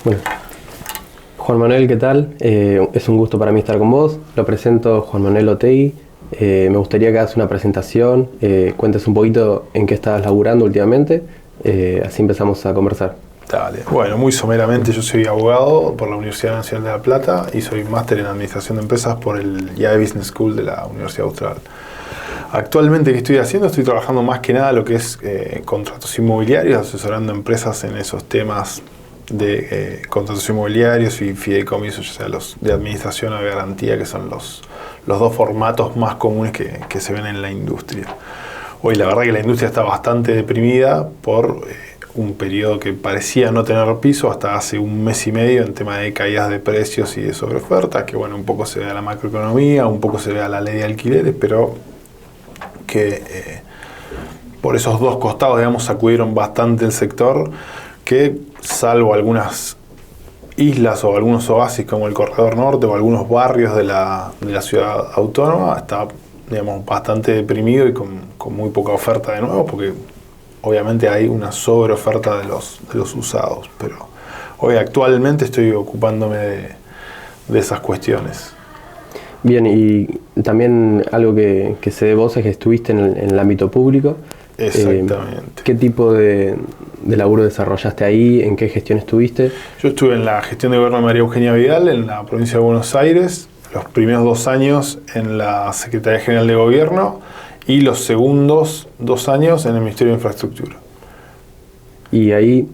Bueno, Juan Manuel, ¿qué tal? Es un gusto para mí estar con vos. Lo presento Juan Manuel Otegui. Me gustaría que hagas una presentación, cuentes un poquito en qué estás laburando últimamente, así empezamos a conversar. Dale. Bueno, muy someramente, yo soy abogado por la Universidad Nacional de La Plata y soy máster en Administración de Empresas por el YAE Business School de la Universidad Austral. Actualmente, ¿qué estoy haciendo? Estoy trabajando más que nada lo que es contratos inmobiliarios, asesorando empresas en esos temas de contratos inmobiliarios y fideicomisos, ya sea los de administración o de garantía, que son los dos formatos más comunes que se ven en la industria. Hoy la verdad que la industria está bastante deprimida por un periodo que parecía no tener piso hasta hace un mes y medio en tema de caídas de precios y de sobreoferta, que bueno, un poco se ve a la macroeconomía, un poco se ve a la ley de alquileres, pero que por esos dos costados, digamos, sacudieron bastante el sector, que salvo algunas islas o algunos oasis como el Corredor Norte o algunos barrios de la ciudad autónoma, está, digamos, bastante deprimido y con muy poca oferta de nuevo, porque obviamente hay una sobreoferta de los usados. Pero hoy actualmente estoy ocupándome de esas cuestiones. Bien, y también algo que sé de vos es que estuviste en el ámbito público. Exactamente. ¿Qué tipo de laburo desarrollaste ahí? ¿En qué gestión estuviste? Yo estuve en la gestión de gobierno de María Eugenia Vidal en la provincia de Buenos Aires, los primeros 2 años en la Secretaría General de Gobierno y los segundos 2 años en el Ministerio de Infraestructura. Y ahí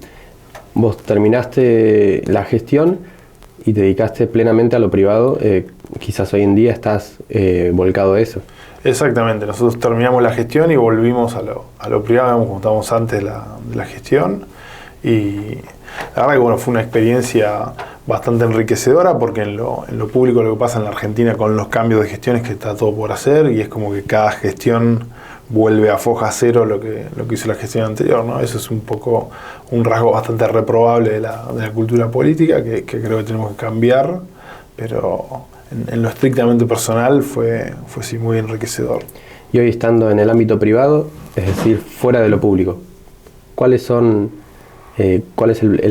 vos terminaste la gestión y te dedicaste plenamente a lo privado. Quizás hoy en día estás volcado a eso. Exactamente, nosotros terminamos la gestión y volvimos a lo privado, como estábamos antes de la gestión, y la verdad que bueno, fue una experiencia bastante enriquecedora, porque en lo público lo que pasa en la Argentina con los cambios de gestión es que está todo por hacer y es como que cada gestión vuelve a foja cero lo que hizo la gestión anterior, ¿no? Eso es un poco un rasgo bastante reprobable de la cultura política que creo que tenemos que cambiar, pero en lo estrictamente personal fue sí muy enriquecedor. Y hoy estando en el ámbito privado, es decir, fuera de lo público, ¿cuál es el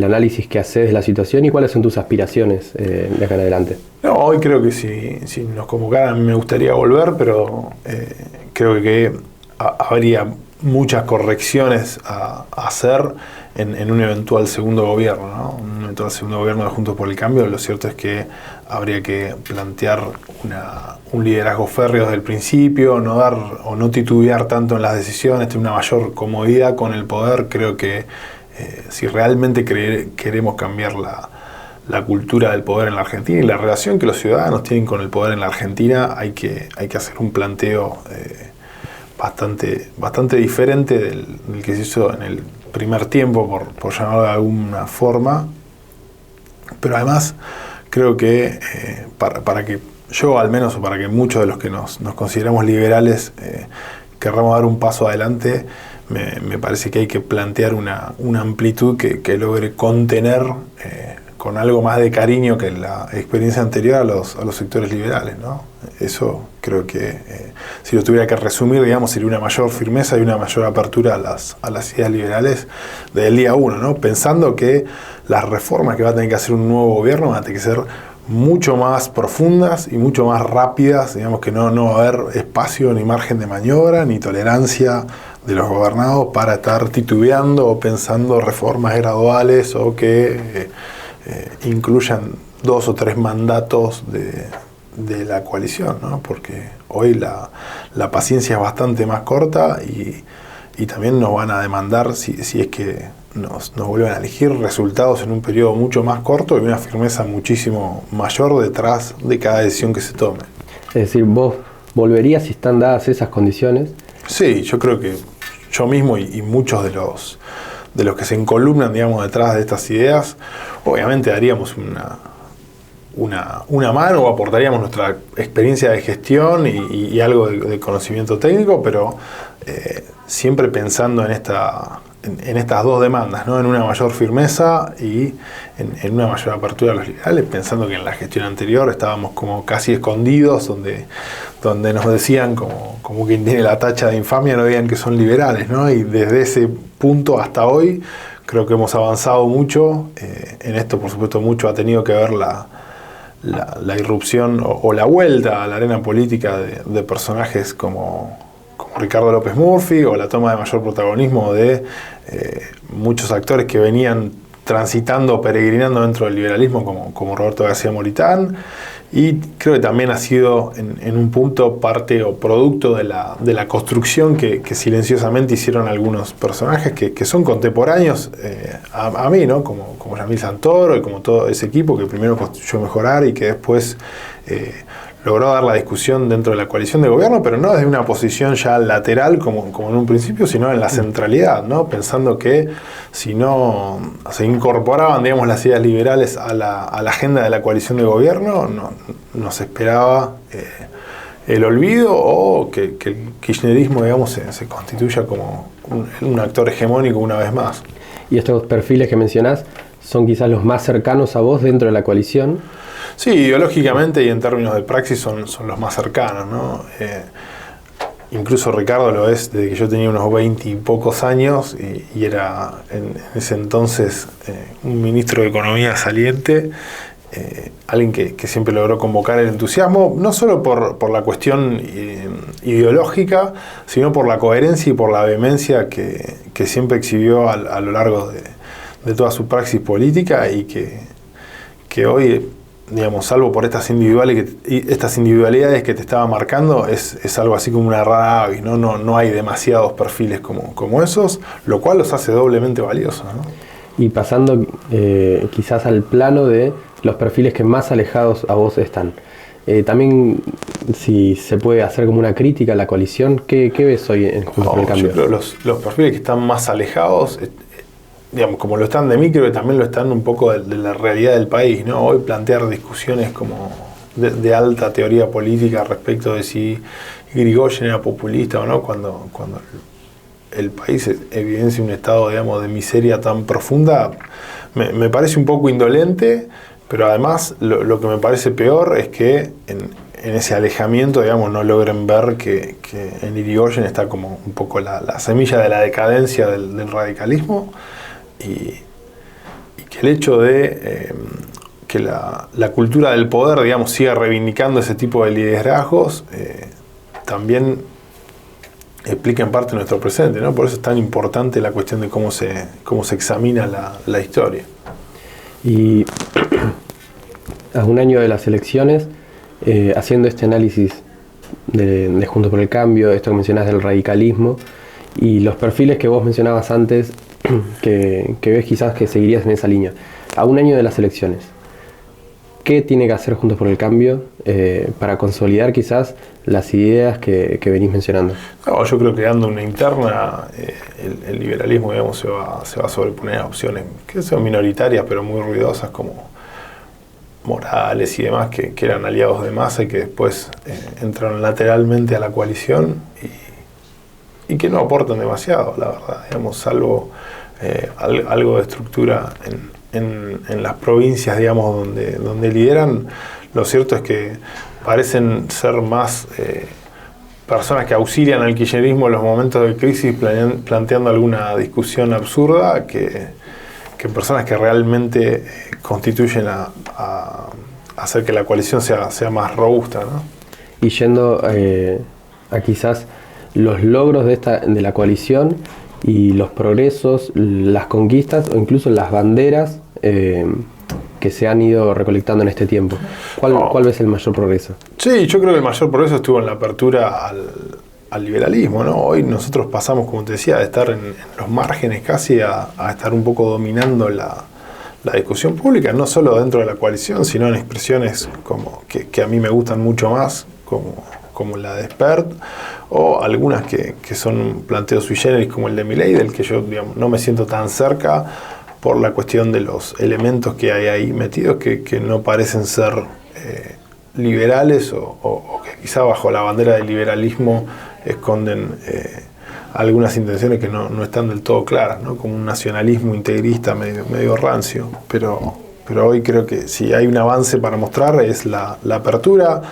análisis que haces de la situación y cuáles son tus aspiraciones de acá en adelante? No, hoy creo que si nos convocaran me gustaría volver, pero creo que habría muchas correcciones a hacer en un eventual segundo gobierno, ¿no? Un eventual segundo gobierno de Juntos por el Cambio. Lo cierto es que habría que plantear un liderazgo férreo desde el principio, no dar o no titubear tanto en las decisiones, tener una mayor comodidad con el poder. Creo que si realmente queremos cambiar la cultura del poder en la Argentina y la relación que los ciudadanos tienen con el poder en la Argentina, hay que hacer un planteo bastante diferente del que se hizo en el primer tiempo, por llamarlo de alguna forma. Pero además creo que para que yo al menos, o para que muchos de los que nos consideramos liberales querramos dar un paso adelante, me parece que hay que plantear una amplitud que logre contener con algo más de cariño que la experiencia anterior a los sectores liberales, ¿no? Eso creo que, si lo tuviera que resumir, digamos, sería una mayor firmeza y una mayor apertura a las ideas liberales desde el día 1, ¿no? Pensando que las reformas que va a tener que hacer un nuevo gobierno van a tener que ser mucho más profundas y mucho más rápidas, digamos que no va a haber espacio ni margen de maniobra ni tolerancia de los gobernados para estar titubeando o pensando reformas graduales o que incluyan 2 o 3 mandatos de la coalición, ¿no? Porque hoy la paciencia es bastante más corta y también nos van a demandar, si es que nos vuelven a elegir, resultados en un periodo mucho más corto y una firmeza muchísimo mayor detrás de cada decisión que se tome. Es decir, vos volverías si están dadas esas condiciones. Sí, yo creo que yo mismo y muchos de los que se encolumnan, digamos, detrás de estas ideas, obviamente daríamos una mano o aportaríamos nuestra experiencia de gestión y algo de conocimiento técnico, pero siempre pensando en estas dos demandas, ¿no? En una mayor firmeza y en una mayor apertura a los liberales, pensando que en la gestión anterior estábamos como casi escondidos, donde nos decían como quien tiene la tacha de infamia, no digan que son liberales, ¿no? Y desde ese punto hasta hoy creo que hemos avanzado mucho. En esto, por supuesto, mucho ha tenido que ver la irrupción o la vuelta a la arena política de personajes como Ricardo López Murphy, o la toma de mayor protagonismo de muchos actores que venían transitando, peregrinando dentro del liberalismo, como Roberto García Moritán. Y creo que también ha sido en un punto parte o producto de la construcción que silenciosamente hicieron algunos personajes que son contemporáneos a mí, ¿no? Como Yamil Santoro y como todo ese equipo que primero construyó Mejorar y que después logró dar la discusión dentro de la coalición de gobierno, pero no desde una posición ya lateral como en un principio, sino en la centralidad, ¿no? Pensando que si no se incorporaban, digamos, las ideas liberales a la agenda de la coalición de gobierno, no se esperaba el olvido o que el kirchnerismo, digamos, se constituya como un actor hegemónico una vez más. Y estos perfiles que mencionás son quizás los más cercanos a vos dentro de la coalición. Sí, ideológicamente y en términos de praxis son los más cercanos, ¿no? Incluso Ricardo lo es desde que yo tenía unos 20 y pocos años y era en ese entonces un ministro de Economía saliente, alguien que siempre logró convocar el entusiasmo, no solo por la cuestión ideológica, sino por la coherencia y por la vehemencia que siempre exhibió a lo largo de toda su praxis política y que hoy, digamos, salvo por estas individualidades que te estaba marcando, es algo así como una rara avis, ¿no? No hay demasiados perfiles como esos, lo cual los hace doblemente valiosos, ¿no? Y pasando quizás al plano de los perfiles que más alejados a vos están. También, si se puede hacer como una crítica a la coalición, ¿qué ves hoy en Juntos por el Cambio? Yo creo los perfiles que están más alejados, digamos, como lo están de mí, creo que también lo están un poco de la realidad del país, ¿no? Hoy plantear discusiones como de alta teoría política respecto de si Irigoyen era populista o no, cuando el país evidencia un estado, digamos, de miseria tan profunda, me parece un poco indolente, pero además lo que me parece peor es que en ese alejamiento, digamos, no logren ver que en Irigoyen está como un poco la semilla de la decadencia del radicalismo. Y que el hecho de que la cultura del poder, digamos, siga reivindicando ese tipo de liderazgos, también explica en parte nuestro presente, ¿no? Por eso es tan importante la cuestión de cómo se examina la historia. Y a un año de las elecciones, haciendo este análisis de Juntos por el Cambio, esto que mencionás del radicalismo, y los perfiles que vos mencionabas antes, que ves quizás que seguirías en esa línea. A un año de las elecciones, ¿qué tiene que hacer Juntos por el Cambio para consolidar quizás las ideas que venís mencionando? No, yo creo que dando una interna, el liberalismo, digamos, se va a sobreponer a opciones que son minoritarias pero muy ruidosas, como Morales y demás, que eran aliados de Massa y que después entraron lateralmente a la coalición y que no aportan demasiado, la verdad, digamos, salvo algo de estructura en las provincias, digamos, donde lideran. Lo cierto es que parecen ser más personas que auxilian al kirchnerismo en los momentos de crisis planteando alguna discusión absurda que personas que realmente constituyen a hacer que la coalición sea más robusta, ¿no? Y yendo a quizás los logros de la coalición y los progresos, las conquistas o incluso las banderas que se han ido recolectando en este tiempo. ¿Cuál ves el mayor progreso? Sí, yo creo que el mayor progreso estuvo en la apertura al liberalismo, ¿no? Hoy nosotros pasamos, como te decía, de estar en los márgenes casi a estar un poco dominando la discusión pública, no solo dentro de la coalición, sino en expresiones como que a mí me gustan mucho más, como la de Spert, o algunas que son planteos sui generis como el de Milei, del que yo, digamos, no me siento tan cerca por la cuestión de los elementos que hay ahí metidos que no parecen ser liberales o que quizá bajo la bandera del liberalismo esconden algunas intenciones que no están del todo claras, ¿no? Como un nacionalismo integrista medio rancio, pero hoy creo que si hay un avance para mostrar es la apertura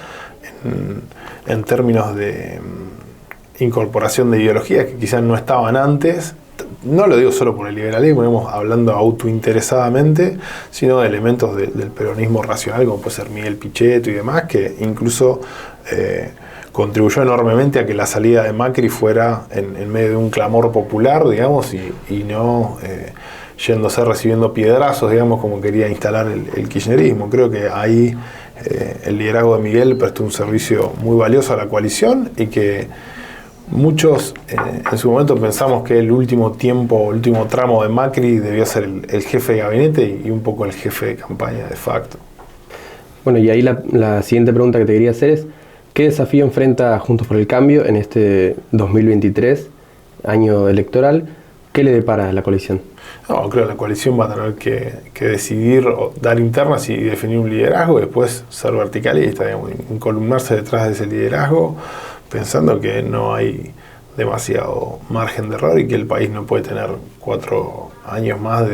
en términos de incorporación de ideologías que quizás no estaban antes no lo digo solo por el liberalismo, digamos, hablando autointeresadamente, sino de elementos del peronismo racional, como puede ser Miguel Pichetto y demás, que incluso contribuyó enormemente a que la salida de Macri fuera en medio de un clamor popular, digamos, y no yéndose recibiendo piedrazos, digamos, como quería instalar el kirchnerismo. Creo que ahí el liderazgo de Miguel prestó un servicio muy valioso a la coalición y que muchos en su momento pensamos que el último tramo de Macri debió ser el jefe de gabinete y un poco el jefe de campaña de facto. Bueno, y ahí la siguiente pregunta que te quería hacer es, ¿qué desafío enfrenta Juntos por el Cambio en este 2023, año electoral? ¿Qué le depara a la coalición? No, creo que la coalición va a tener que decidir o dar internas y definir un liderazgo, y después ser verticalista, digamos, encolumnarse detrás de ese liderazgo, pensando que no hay demasiado margen de error y que el país no puede tener 4 años más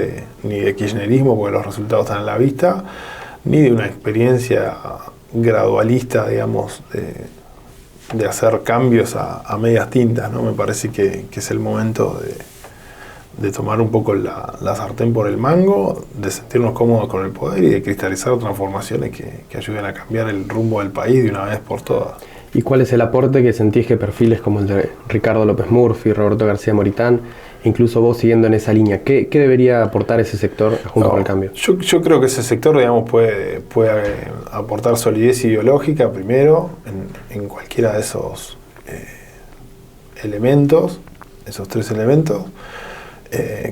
ni de kirchnerismo, porque los resultados están a la vista, ni de una experiencia gradualista, digamos, de hacer cambios a medias tintas, ¿no? Me parece que es el momento de tomar un poco la sartén por el mango, de sentirnos cómodos con el poder y de cristalizar transformaciones que ayuden a cambiar el rumbo del país de una vez por todas. ¿Y cuál es el aporte que sentís que perfiles como el de Ricardo López Murphy, Roberto García Moritán, incluso vos siguiendo en esa línea, ¿qué debería aportar ese sector junto con el cambio? Yo creo que ese sector, digamos, puede aportar solidez ideológica primero en cualquiera de esos elementos, esos 3 elementos.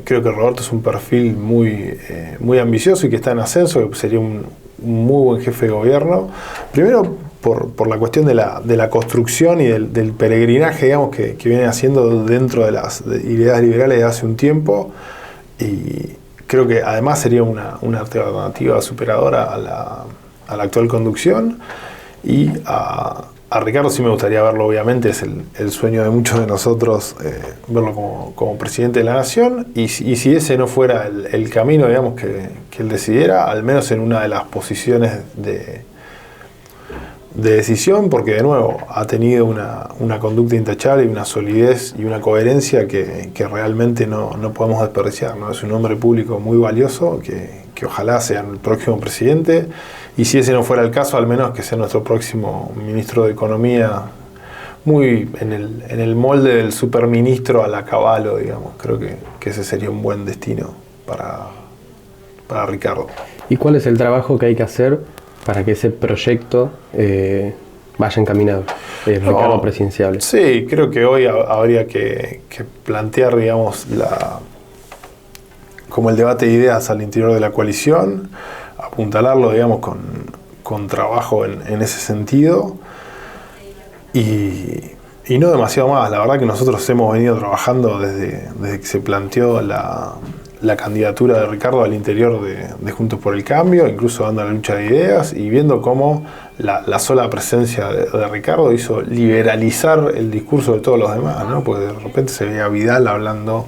Creo que Roberto es un perfil muy ambicioso y que está en ascenso, que sería un muy buen jefe de gobierno. Primero, por la cuestión de la construcción y del peregrinaje, digamos, que viene haciendo dentro de las ideas liberales de hace un tiempo. Y creo que además sería una alternativa superadora a la actual conducción. Y a Ricardo sí me gustaría verlo, obviamente, es el sueño de muchos de nosotros, verlo como presidente de la nación, y si ese no fuera el camino, digamos, que él decidiera, al menos en una de las posiciones de decisión, porque de nuevo ha tenido una conducta intachable y una solidez y una coherencia que realmente no podemos desperdiciar, ¿no? Es un hombre público muy valioso que ojalá sea el próximo presidente, y si ese no fuera el caso, al menos que sea nuestro próximo ministro de Economía, muy en el molde del superministro a la Cavallo, digamos. Creo que ese sería un buen destino para Ricardo. ¿Y cuál es el trabajo que hay que hacer para que ese proyecto vaya encaminado, Ricardo presidenciable? Sí, creo que hoy habría que plantear, digamos, como el debate de ideas al interior de la coalición, apuntalarlo, digamos, con trabajo en ese sentido, y no demasiado más. La verdad que nosotros hemos venido trabajando desde que se planteó la candidatura de Ricardo al interior de Juntos por el Cambio, incluso dando la lucha de ideas y viendo cómo la sola presencia de Ricardo hizo liberalizar el discurso de todos los demás, ¿no? Porque de repente se veía a Vidal hablando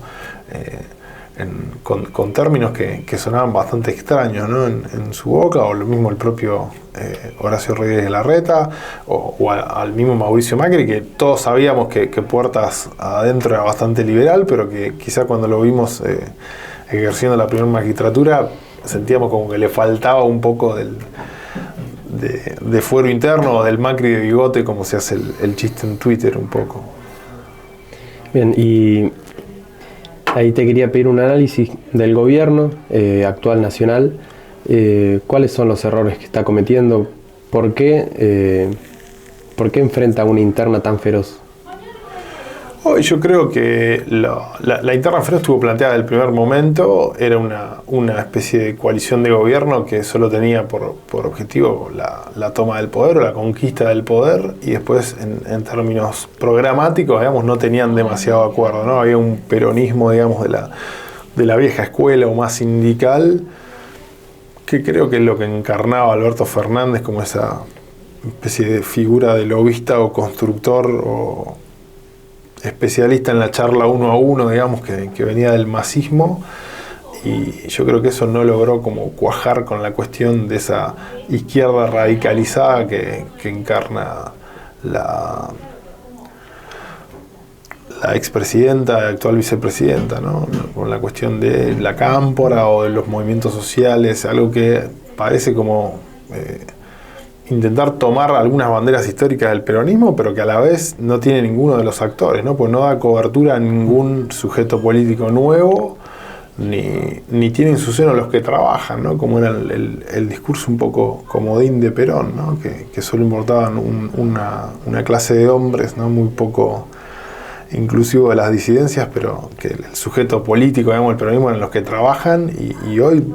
con términos que sonaban bastante extraños, ¿no? en su boca, o lo mismo el propio Horacio Rodríguez Larreta, o al mismo Mauricio Macri, que todos sabíamos que puertas adentro era bastante liberal, pero que quizá cuando lo vimos ejerciendo la primera magistratura sentíamos como que le faltaba un poco de fuero interno, o del Macri de bigote, como se hace el chiste en Twitter un poco. Bien, y ahí te quería pedir un análisis del gobierno actual nacional. ¿Cuáles son los errores que está cometiendo? ¿Por qué enfrenta una interna tan feroz? Hoy yo creo que la interna feroz estuvo planteada desde el primer momento. Era una especie de coalición de gobierno que solo tenía por objetivo la toma del poder o la conquista del poder, y después en términos programáticos, digamos, no tenían demasiado acuerdo, ¿no? Había un peronismo, digamos, de la vieja escuela o más sindical, que creo que es lo que encarnaba Alberto Fernández como esa especie de figura de lobista o constructor o especialista en la charla 1 a 1, digamos, que venía del masismo, y yo creo que eso no logró como cuajar con la cuestión de esa izquierda radicalizada que encarna la la expresidenta y actual vicepresidenta, ¿no? Con la cuestión de la cámpora o de los movimientos sociales, algo que parece como intentar tomar algunas banderas históricas del peronismo, pero que a la vez no tiene ninguno de los actores, ¿no? Pues no da cobertura a ningún sujeto político nuevo, ni tiene en su seno los que trabajan, ¿no? Como era el discurso un poco comodín de Perón, ¿no? Que solo importaban una clase de hombres, ¿no? Muy poco inclusivo de las disidencias, pero que el sujeto político, digamos, el peronismo, en los que trabajan, y hoy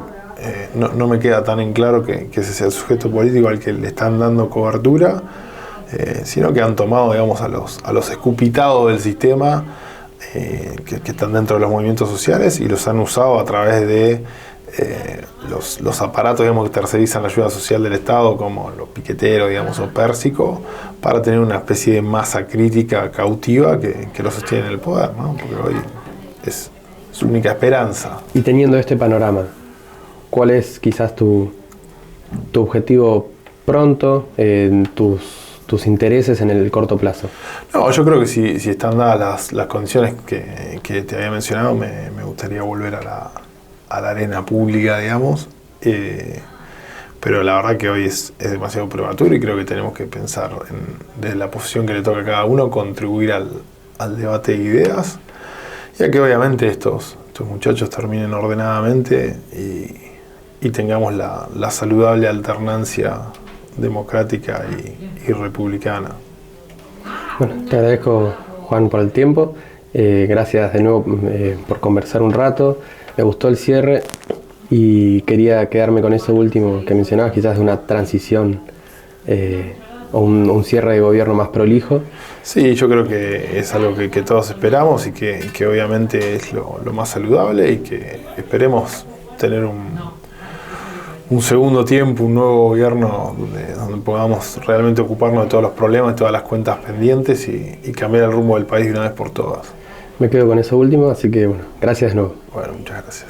no me queda tan en claro que ese sea el sujeto político al que le están dando cobertura, sino que han tomado, digamos, a los escupitados del sistema que están dentro de los movimientos sociales y los han usado a través de los aparatos, digamos, que tercerizan la ayuda social del Estado, como los piqueteros, digamos, o Pérsico, para tener una especie de masa crítica cautiva que lo sostiene en el poder, ¿no? Porque hoy es su única esperanza. Y teniendo este panorama, ¿cuál es quizás tu objetivo pronto, tus intereses en el corto plazo? No, yo creo que si están dadas las condiciones que te había mencionado, me gustaría volver a la arena pública, digamos. Pero la verdad que hoy es demasiado prematuro y creo que tenemos que pensar desde la posición que le toca a cada uno, contribuir al debate de ideas, ya que obviamente estos muchachos terminen ordenadamente y tengamos la saludable alternancia democrática y republicana. Bueno, te agradezco, Juan, por el tiempo. Gracias de nuevo por conversar un rato. Me gustó el cierre y quería quedarme con eso último que mencionabas, quizás de una transición o un cierre de gobierno más prolijo. Sí, yo creo que es algo que todos esperamos y que obviamente es lo más saludable y que esperemos tener un segundo tiempo, un nuevo gobierno donde podamos realmente ocuparnos de todos los problemas, de todas las cuentas pendientes y cambiar el rumbo del país de una vez por todas. Me quedo con eso último, así que bueno, gracias de nuevo. Bueno, muchas gracias.